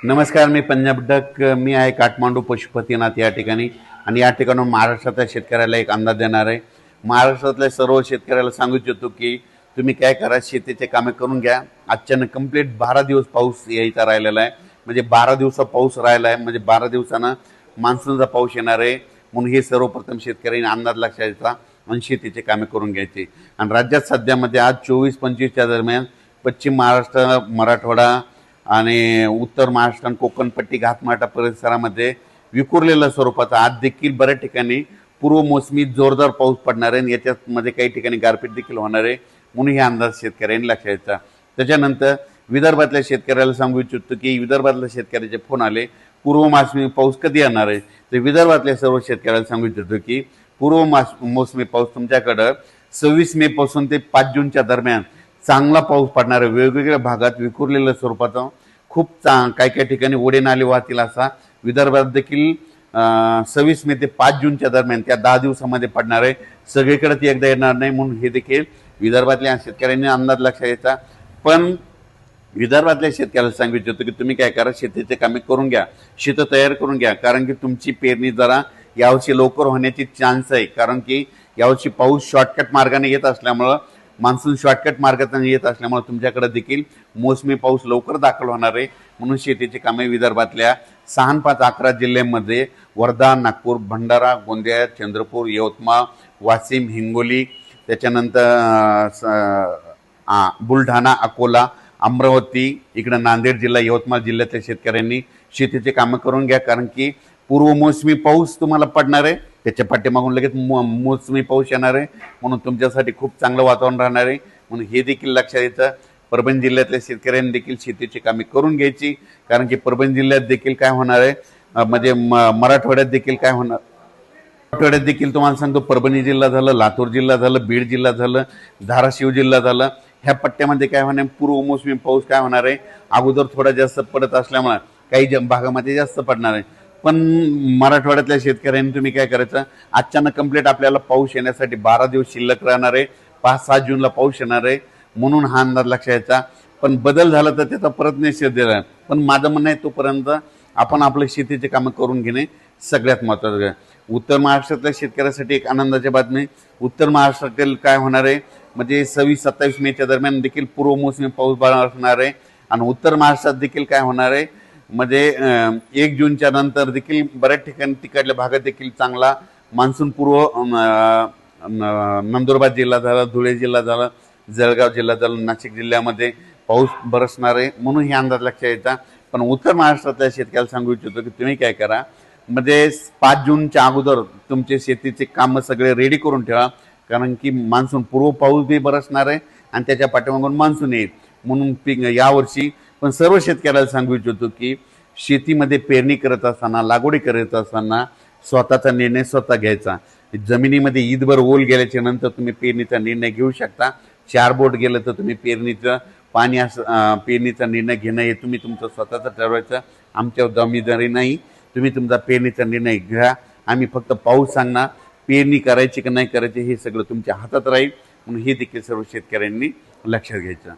नमस्कार, मी पंजाब डक. मी आहे काठमांडू पशुपतीनाथ या ठिकाणी आणि या ठिकाणून महाराष्ट्रातल्या शेतकऱ्याला एक अंदाज देणार आहे. महाराष्ट्रातल्या सर्व शेतकऱ्याला सांगू इच्छितो की तुम्ही काय करा, शेतीचे कामे करून घ्या. आजच्यानं कंप्लीट 12 दिवस पाऊस यायचा राहिलेला आहे. म्हणजे 12 दिवसा पाऊस राहिला आहे, म्हणजे 12 दिवसानं मान्सूनचा पाऊस येणार आहे. म्हणून हे सर्वप्रथम शेतकऱ्यांनी अंदाज लक्षात घ्यायचा आणि शेतीचे कामे करून घ्यायचे. आणि राज्यात सध्यामध्ये आज 24-25च्या दरम्यान पश्चिम महाराष्ट्र, मराठवाडा आणि उत्तर महाराष्ट्र, कोकणपट्टी, घाटमाटा परिसरामध्ये विखुरलेल्या स्वरूपाचा आज देखील बऱ्याच ठिकाणी पूर्व मोसमी जोरदार पाऊस पडणार आहे. याच्यामध्ये काही ठिकाणी गारपीट देखील होणार आहे. म्हणून हे अंदाज शेतकऱ्यांनी लक्षात घ्यायचा. त्याच्यानंतर विदर्भातल्या शेतकऱ्याला सांगू इच्छितो की विदर्भातल्या शेतकऱ्याचे फोन आले, पूर्व मोसमी पाऊस कधी येणार आहे. तर विदर्भातल्या सर्व शेतकऱ्याला सांगू इच्छितो की पूर्व मोसमी पाऊस तुमच्याकडं 26 मे पासून ते 5 जूनच्या दरम्यान चांगला पाऊस पडणार आहे. वेगवेगळ्या भागात विखुरलेल्या स्वरूपाचा खूप काही काही ठिकाणी ओढे नाले वाहतील असा विदर्भात देखील 26 मे ते 5 जूनच्या दरम्यान त्या 10 दिवसामध्ये पडणार आहे. सगळीकडे ती एकदा येणार नाही. म्हणून हे देखील विदर्भातल्या शेतकऱ्यांनी अंदाज लक्षात घ्यायचा. पण विदर्भातल्या शेतकऱ्याला सांगू इच्छितो की तुम्ही काय करा, शेतीचे कामे करून घ्या, शेत तयार करून घ्या. कारण की तुमची पेरणी जरा यावर्षी लवकर होण्याची चान्स आहे. कारण की यावर्षी पाऊस शॉर्टकट मार्गाने येत असल्यामुळं, मान्सून शॉर्टकट मार्गाने येत असल्यामुळे तुमच्याकडे देखील मोसमी पाऊस लवकर दाखल होणार आहे. म्हणून शेतीची कामे विदर्भातल्या 6, 5, 11 जिल्ह्यांमध्ये वर्धा, नागपूर, भंडारा, गोंदिया, चंद्रपूर, यवतमाळ, वाशिम, हिंगोली, त्याच्यानंतर बुलढाणा, अकोला, अमरावती, इकडं नांदेड जिल्हा, यवतमाळ जिल्ह्यातल्या शेतकऱ्यांनी शेतीचे कामं करून घ्या. कारण की पूर्व मोसमी पाऊस तुम्हाला पडणार आहे, त्याच्या पाठीमागून लगेच मोसमी पाऊस येणार आहे. म्हणून तुमच्यासाठी खूप चांगलं वातावरण राहणार आहे. म्हणून हे देखील लक्षात येतं. परभणी जिल्ह्यातल्या शेतकऱ्यांनी देखील शेतीची कामे करून घ्यायची. कारण की परभणी जिल्ह्यात देखील काय होणार आहे, म्हणजे मराठवाड्यात देखील काय होणार, मराठवाड्यात देखील तुम्हाला सांगतो, परभणी जिल्हा झालं, लातूर जिल्हा झालं, बीड जिल्हा झालं, धाराशिव जिल्हा झालं, ह्या पट्ट्यामध्ये काय होणार, पूर्व मोसमी पाऊस काय होणार आहे, अगोदर थोडा जास्त पडत असल्यामुळे काही भागामध्ये जास्त पडणार आहे. पण मराठवाड्यातल्या शेतकऱ्यांनी तुम्ही काय करायचं, अचानक कंप्लीट आपल्याला पाऊस येण्यासाठी 12 दिवस शिल्लक राहणार आहे. 5-7 जूनला पाऊस येणार आहे. म्हणून हा अंदाज लक्षात घ्यायचा. पण बदल झाला तर त्याचा परत निषेध दिला. पण माझं म्हणणं आहे, तोपर्यंत आपण आपल्या शेतीचे कामं करून घेणे सगळ्यात महत्त्वाचं आहे. उत्तर महाराष्ट्रातल्या शेतकऱ्यासाठी एक आनंदाची बातमी, उत्तर महाराष्ट्रातील काय होणार आहे, म्हणजे 26-27 मेच्या दरम्यान देखील पूर्व मोसमी पाऊस असणार आहे. आणि उत्तर महाराष्ट्रात देखील काय होणार आहे, म्हणजे 1 जूनच्या नंतर देखील बऱ्याच ठिकाणी तिकडल्या भागात देखील चांगला मान्सून पूर्व, नंदुरबार जिल्हा झाला, धुळे जिल्हा झाला, जळगाव जिल्हा झाला, नाशिक जिल्ह्यामध्ये पाऊस बरसणार आहे. म्हणून हे अंदाज लक्षात यायचा. पण उत्तर महाराष्ट्रातल्या शेतकऱ्याला सांगू इच्छितो की तुम्ही काय करा, म्हणजे 5 जूनच्या अगोदर तुमचे शेतीचे कामं सगळे रेडी करून ठेवा. कारण की मान्सून पूर्व पाऊस बी बरसणार आहे आणि त्याच्या पाठीमागून मान्सून येईल. म्हणून पीक यावर्षी पण सर्व शेतकऱ्याला सांगू इच्छितो की शेतीमध्ये पेरणी करत असताना, लागवडी करत असताना स्वतःचा निर्णय स्वतः घ्यायचा. जमिनीमध्ये ईदभर ओल गेल्याच्या नंतर तुम्ही पेरणीचा निर्णय घेऊ शकता. 4 बोट गेलं तर तुम्ही पेरणीचं पाणी पेरणीचा निर्णय घेणं हे तुम्ही तुमचं स्वतःचं ठरवायचं. आमच्या जबाबदारी नाही. तुम्ही तुमचा पेरणीचा निर्णय घ्या. आम्ही फक्त पाऊस सांगणार, पेरणी करायची की नाही करायची हे सगळं तुमच्या हातात राहील. म्हणून हे देखील सर्व शेतकऱ्यांनी लक्षात घ्यायचं.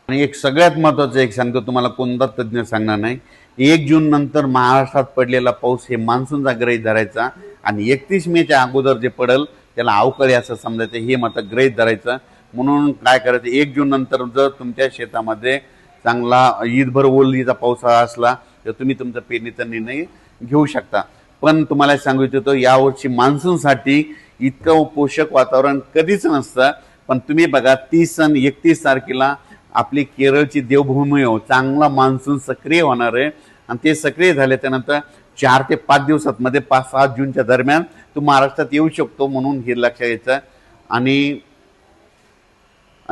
आणि एक सगळ्यात महत्त्वाचं एक सांगतो तुम्हाला, कोणता तज्ज्ञ सांगणार नाही, 1 जून नंतर महाराष्ट्रात पडलेला पाऊस हे मान्सूनचा गृहीत धरायचा. आणि 31 मेच्या अगोदर जे पडेल त्याला अवकाळी असं समजायचं, हे मात्र गृहीत धरायचं. म्हणून काय करायचं, 1 जून नंतर जर तुमच्या शेतामध्ये चांगला ईदभर ओलीचा पावसाळा असला तर तुम्ही तुमचा पेरणीचा निर्णय घेऊ शकता. पण तुम्हाला सांगू इच्छितो, यावर्षी मान्सूनसाठी इतकं पोषक वातावरण कधीच नसतं. पण तुम्ही बघा, 30 आणि 31 तारखेला आपली केरळची देवभूमी हो, चांगला मान्सून सक्रिय होणार आहे. आणि ते सक्रिय झाले त्यानंतर 4 ते 5 दिवसात मध्ये 5-7 जूनच्या दरम्यान तो महाराष्ट्रात येऊ शकतो. म्हणून हे लक्षात घ्यायचं. आणि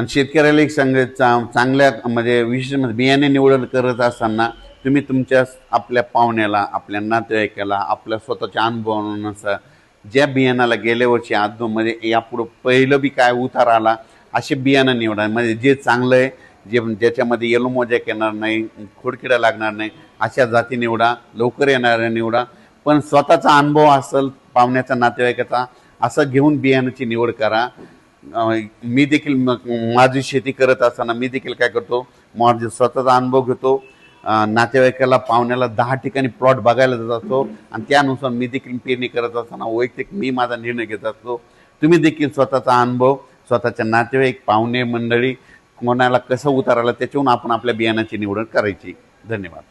शेतकऱ्याला एक सांगायचं, चांगल्या म्हणजे विशेष बियाणे निवड करत असताना तुम्ही तुमच्या आपल्या पाहुण्याला, आपल्या नातेवाईकाला, आपल्या स्वतःच्या अनुभवानुसार ज्या बियाणाला गेल्या वर्षी आदमध्ये यापुढं पहिलं बी काय उतार आला असे बियाणं निवडा. म्हणजे जे चांगलं आहे, ज्याच्यामध्ये येलो मोजॅक येणार नाही, खोडकिडा लागणार नाही, अशा जाती निवडा. लवकर येणाऱ्या निवडा. पण स्वतःचा अनुभव असेल, पाहुण्याचा, नातेवाईकाचा, असं घेऊन बियाणाची निवड करा. मी देखील माझी शेती करत असताना मी देखील काय करतो, माझा स्वतःचा अनुभव घेतो नातेवाईकाला पाहुण्याला 10 ठिकाणी प्लॉट बघायला जात असतो आणि त्यानुसार मी देखील पेरणी करत असताना वैयक्तिक मी माझा निर्णय घेत असतो. तुम्ही देखील स्वतःचा अनुभव, स्वतःच्या नातेवाईक, पाहुणे मंडळी कोणाला कसं उतारायला त्याच्यावरून आपण आपल्या बियाणाची निवड करायची. धन्यवाद.